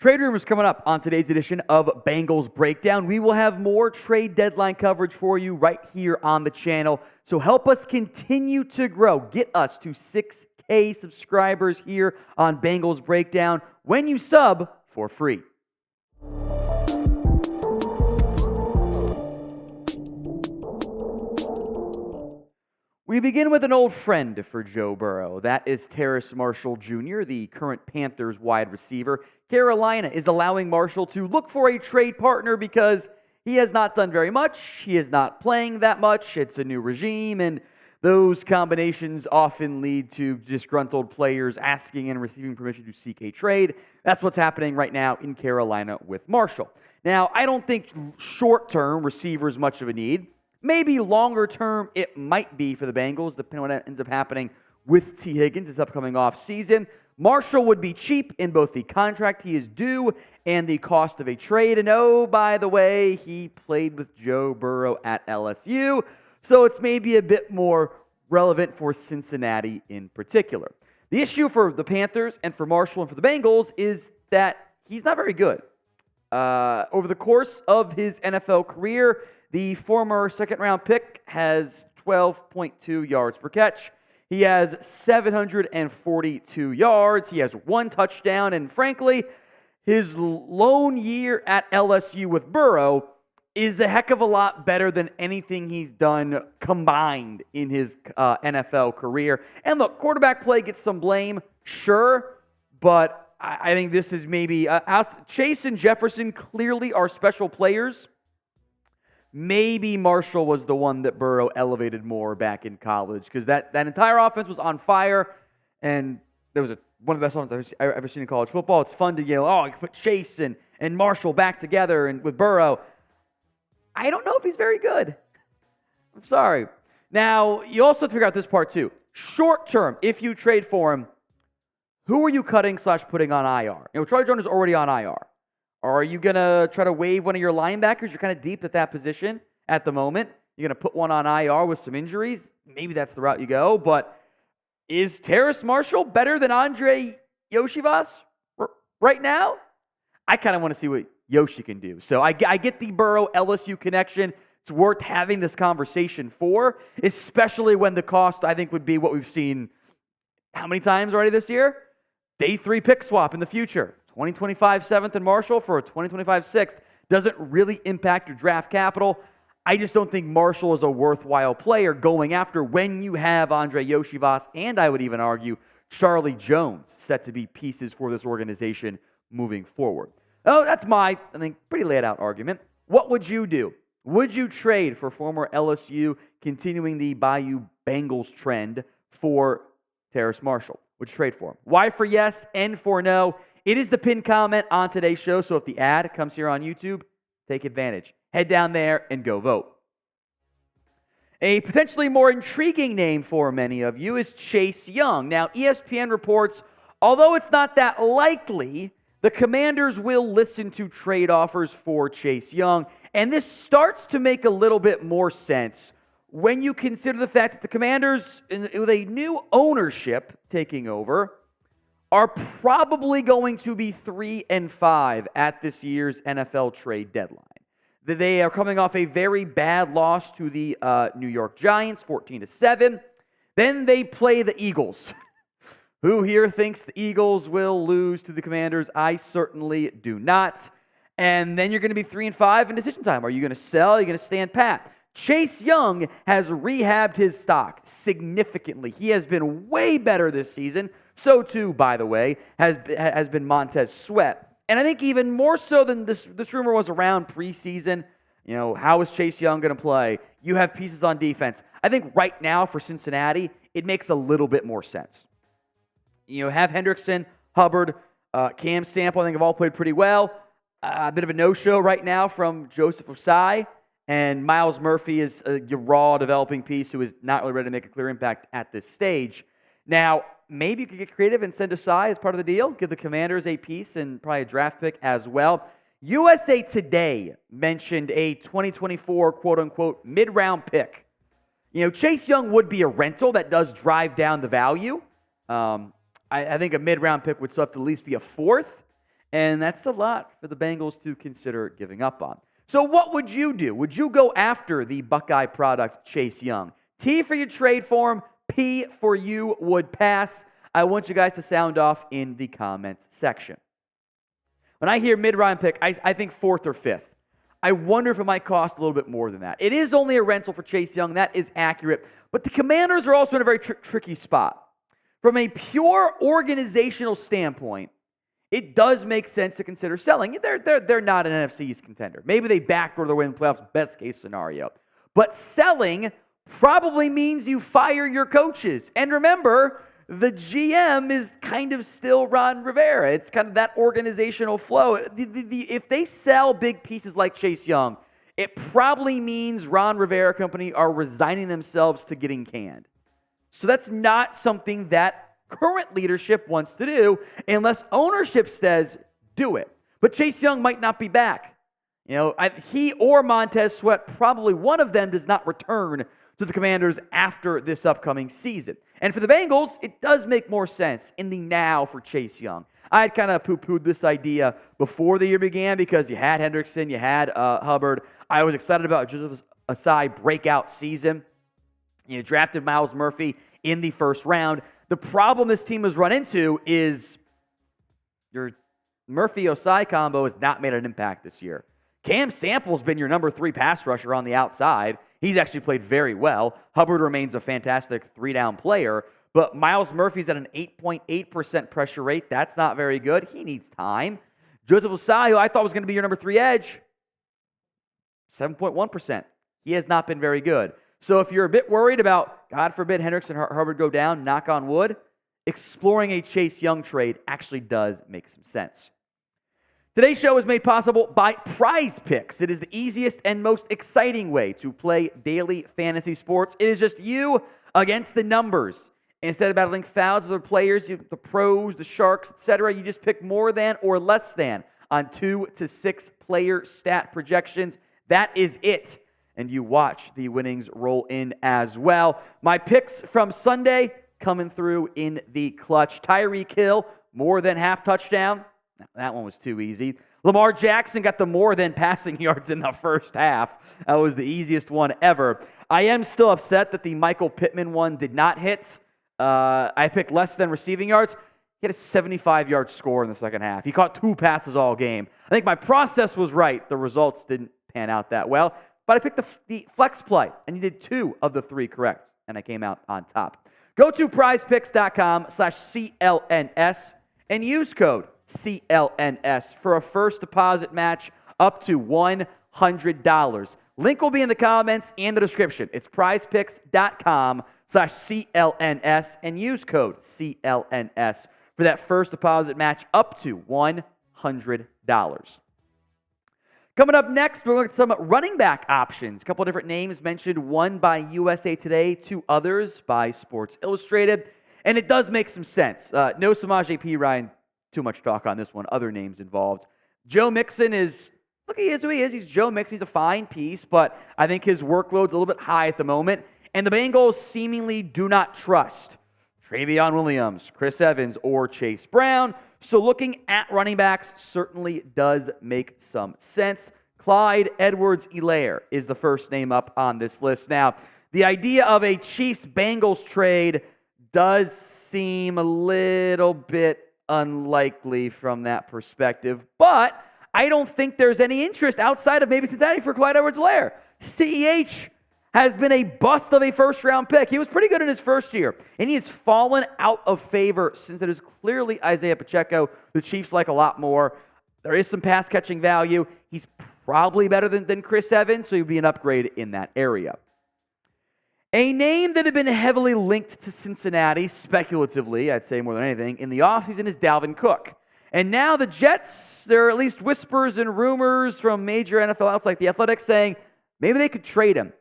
Trade rumors coming up on today's edition of Bengals Breakdown. We will have more trade deadline coverage for you right here on the channel. So help us continue to grow. Get us to 6K subscribers here on Bengals Breakdown when you sub for free. We begin with an old friend for Joe Burrow. That is Terrace Marshall Jr., the current Panthers wide receiver. Carolina is allowing Marshall to look for a trade partner because he has not done very much. He is not playing that much. It's a new regime, and those combinations often lead to disgruntled players asking and receiving permission to seek a trade. That's what's happening right now in Carolina with Marshall. Now, I don't think short-term receiver is much of a need. Maybe longer term, it might be for the Bengals, depending on what ends up happening with T. Higgins this upcoming offseason. Marshall would be cheap in both the contract he is due and the cost of a trade. And oh, by the way, he played with Joe Burrow at LSU, so it's maybe a bit more relevant for Cincinnati in particular. The issue for the Panthers and for Marshall and for the Bengals is that he's not very good. Over the course of his NFL career, the former second-round pick has 12.2 yards per catch. He has 742 yards. He has one touchdown. And frankly, his lone year at LSU with Burrow is a heck of a lot better than anything he's done combined in his NFL career. And look, quarterback play gets some blame, sure, but I think this is maybe Chase and Jefferson clearly are special players. Maybe Marshall was the one that Burrow elevated more back in college because that entire offense was on fire, and there was one of the best offenses I've ever seen in college football. It's fun to yell, I put Chase and Marshall back together and with Burrow. I don't know if he's very good. I'm sorry. Now, you also have to figure out this part too. Short term, if you trade for him, who are you cutting / putting on IR? Troy Jones is already on IR. Or are you going to try to waive one of your linebackers? You're kind of deep at that position at the moment. You're going to put one on IR with some injuries. Maybe that's the route you go. But is Terrace Marshall better than Rhamondre Stevenson right now? I kind of want to see what Yoshi can do. So I get the Burrow-LSU connection. It's worth having this conversation for, especially when the cost, I think, would be what we've seen how many times already this year? Day 3 pick swap in the future. 2025 7th and Marshall for a 2025 6th doesn't really impact your draft capital. I just don't think Marshall is a worthwhile player going after when you have Rhamondre Stevenson and I would even argue Charlie Jones set to be pieces for this organization moving forward. Oh, that's my, I think, pretty laid out argument. What would you do? Would you trade for former LSU continuing the Bayou Bengals trend for Terrace Marshall? Would you trade for him? Y for yes, N for no. It is the pinned comment on today's show, so if the ad comes here on YouTube, take advantage. Head down there and go vote. A potentially more intriguing name for many of you is Chase Young. Now, ESPN reports, although it's not that likely, the Commanders will listen to trade offers for Chase Young, and this starts to make a little bit more sense when you consider the fact that the Commanders, with a new ownership taking over, are probably going to be 3-5 at this year's NFL trade deadline. They are coming off a very bad loss to the New York Giants, 14-7. Then they play the Eagles. Who here thinks the Eagles will lose to the Commanders? I certainly do not. And then you're going to be 3-5 in decision time. Are you going to sell? Are you going to stand pat? Chase Young has rehabbed his stock significantly. He has been way better this season. So too, by the way, has been Montez Sweat. And I think even more so than this rumor was around preseason, how is Chase Young going to play? You have pieces on defense. I think right now for Cincinnati, it makes a little bit more sense. Have Hendrickson, Hubbard, Cam Sample, I think have all played pretty well. A bit of a no-show right now from Joseph Osai. And Miles Murphy is a raw developing piece who is not really ready to make a clear impact at this stage. Now, maybe you could get creative and send Osai as part of the deal. Give the Commanders a piece and probably a draft pick as well. USA Today mentioned a 2024 quote-unquote mid-round pick. Chase Young would be a rental that does drive down the value. I think a mid-round pick would still have to at least be a 4th. And that's a lot for the Bengals to consider giving up on. So what would you do? Would you go after the Buckeye product, Chase Young? T for you trade for him. P for you would pass. I want you guys to sound off in the comments section. When I hear mid-round pick, I think 4th or 5th. I wonder if it might cost a little bit more than that. It is only a rental for Chase Young. That is accurate. But the Commanders are also in a very tricky spot. From a pure organizational standpoint, it does make sense to consider selling. They're not an NFC East contender. Maybe they backdoor their way in the playoffs, best case scenario. But selling probably means you fire your coaches. And remember, the GM is kind of still Ron Rivera. It's kind of that organizational flow. If they sell big pieces like Chase Young, it probably means Ron Rivera Company are resigning themselves to getting canned. So that's not something that current leadership wants to do unless ownership says do it. But Chase Young might not be back. He or Montez Sweat, probably one of them, does not return to the Commanders after this upcoming season. And for the Bengals, it does make more sense in the now for Chase Young. I had kind of poo-pooed this idea before the year began because you had Hendrickson, you had Hubbard. I was excited about Joseph Asai breakout season. You drafted Myles Murphy in the first round. The problem this team has run into is your Murphy-Osai combo has not made an impact this year. Cam Sample's been your number 3 pass rusher on the outside. He's actually played very well. Hubbard remains a fantastic 3-down player, but Myles Murphy's at an 8.8% pressure rate. That's not very good. He needs time. Joseph Asai, who I thought was going to be your number 3 edge, 7.1%. He has not been very good. So if you're a bit worried about, God forbid, Hendricks and Hubbard go down, knock on wood, exploring a Chase Young trade actually does make some sense. Today's show is made possible by Prize Picks. It is the easiest and most exciting way to play daily fantasy sports. It is just you against the numbers. Instead of battling thousands of other players, the pros, the sharks, etc., you just pick more than or less than on 2 to 6 player stat projections. That is it. And you watch the winnings roll in as well. My picks from Sunday coming through in the clutch. Tyreek Hill, more than half touchdown. That one was too easy. Lamar Jackson got the more than passing yards in the first half. That was the easiest one ever. I am still upset that the Michael Pittman one did not hit. I picked less than receiving yards. He had a 75-yard score in the second half. He caught 2 passes all game. I think my process was right. The results didn't pan out that well. But I picked the flex play, and he did 2 of the 3 correct, and I came out on top. Go to prizepicks.com/CLNS and use code CLNS for a first deposit match up to $100. Link will be in the comments and the description. It's prizepicks.com/CLNS and use code CLNS for that first deposit match up to $100. Coming up next, we're looking at some running back options. A couple of different names mentioned, one by USA Today, 2 others by Sports Illustrated. And it does make some sense. No Samaje Perine, too much talk on this one. Other names involved. Joe Mixon is, look, he is who he is. He's Joe Mixon. He's a fine piece, but I think his workload's a little bit high at the moment. And the Bengals seemingly do not trust Travion Williams, Chris Evans, or Chase Brown. So looking at running backs certainly does make some sense. Clyde Edwards-Helaire is the first name up on this list. Now, the idea of a Chiefs-Bengals trade does seem a little bit unlikely from that perspective, but I don't think there's any interest outside of maybe Cincinnati for Clyde Edwards-Helaire. CEH has been a bust of a first-round pick. He was pretty good in his first year, and he has fallen out of favor since it is clearly Isaiah Pacheco the Chiefs like a lot more. There is some pass-catching value. He's probably better than Chris Evans, so he'll be an upgrade in that area. A name that had been heavily linked to Cincinnati, speculatively, I'd say more than anything, in the offseason is Dalvin Cook. And now the Jets, there are at least whispers and rumors from major NFL outlets like The Athletic saying maybe they could trade him.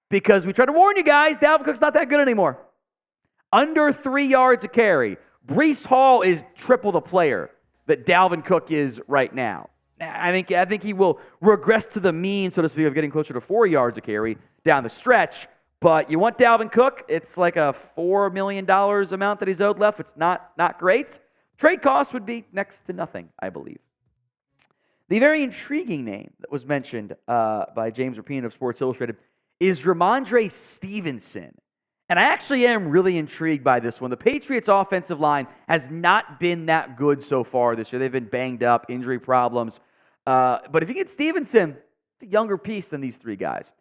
Because we tried to warn you guys, Dalvin Cook's not that good anymore. Under 3 yards a carry. Breece Hall is triple the player that Dalvin Cook is right now. I think he will regress to the mean, so to speak, of getting closer to 4 yards a carry down the stretch. But you want Dalvin Cook, it's like a $4 million amount that he's owed left. It's not great, Trade cost would be next to nothing, I believe. The very intriguing name that was mentioned by James Rapien of Sports Illustrated is Rhamondre Stevenson. And I actually am really intrigued by this one. The Patriots' offensive line has not been that good so far this year. They've been banged up, injury problems. But if you get Stevenson, it's a younger piece than these three guys.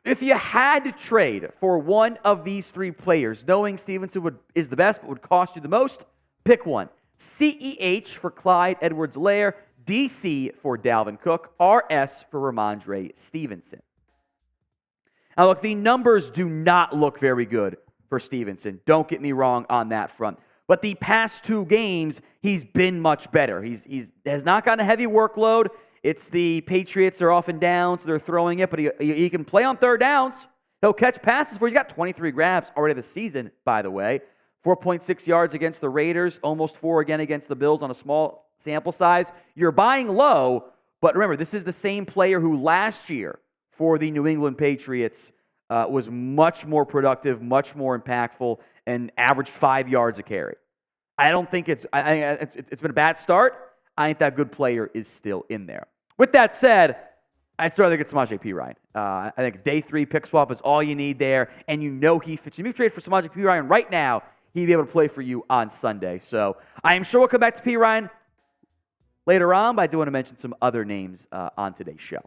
If you had to trade for one of these three players, knowing Stevenson is the best but would cost you the most, pick one. CEH for Clyde Edwards-Helaire, DC for Dalvin Cook, RS for Rhamondre Stevenson. Now, look, the numbers do not look very good for Stevenson. Don't get me wrong on that front. But the past 2 games, he's been much better. He has not gotten a heavy workload. It's the Patriots are often down, so they're throwing it, but he can play on third downs. He'll catch passes for. He's got 23 grabs already this season, by the way. 4.6 yards against the Raiders, almost 4 again against the Bills on a small sample size. You're buying low, but remember, this is the same player who last year for the New England Patriots was much more productive, much more impactful, and averaged 5 yards a carry. I don't think it's been a bad start. I think that good player is still in there. With that said, I'd still rather get Samaje Perine. I think day 3 pick swap is all you need there, and you know he fits. If you trade for Samaje Perine right now, he'd be able to play for you on Sunday. So I am sure we'll come back to Perine later on, but I do want to mention some other names on today's show.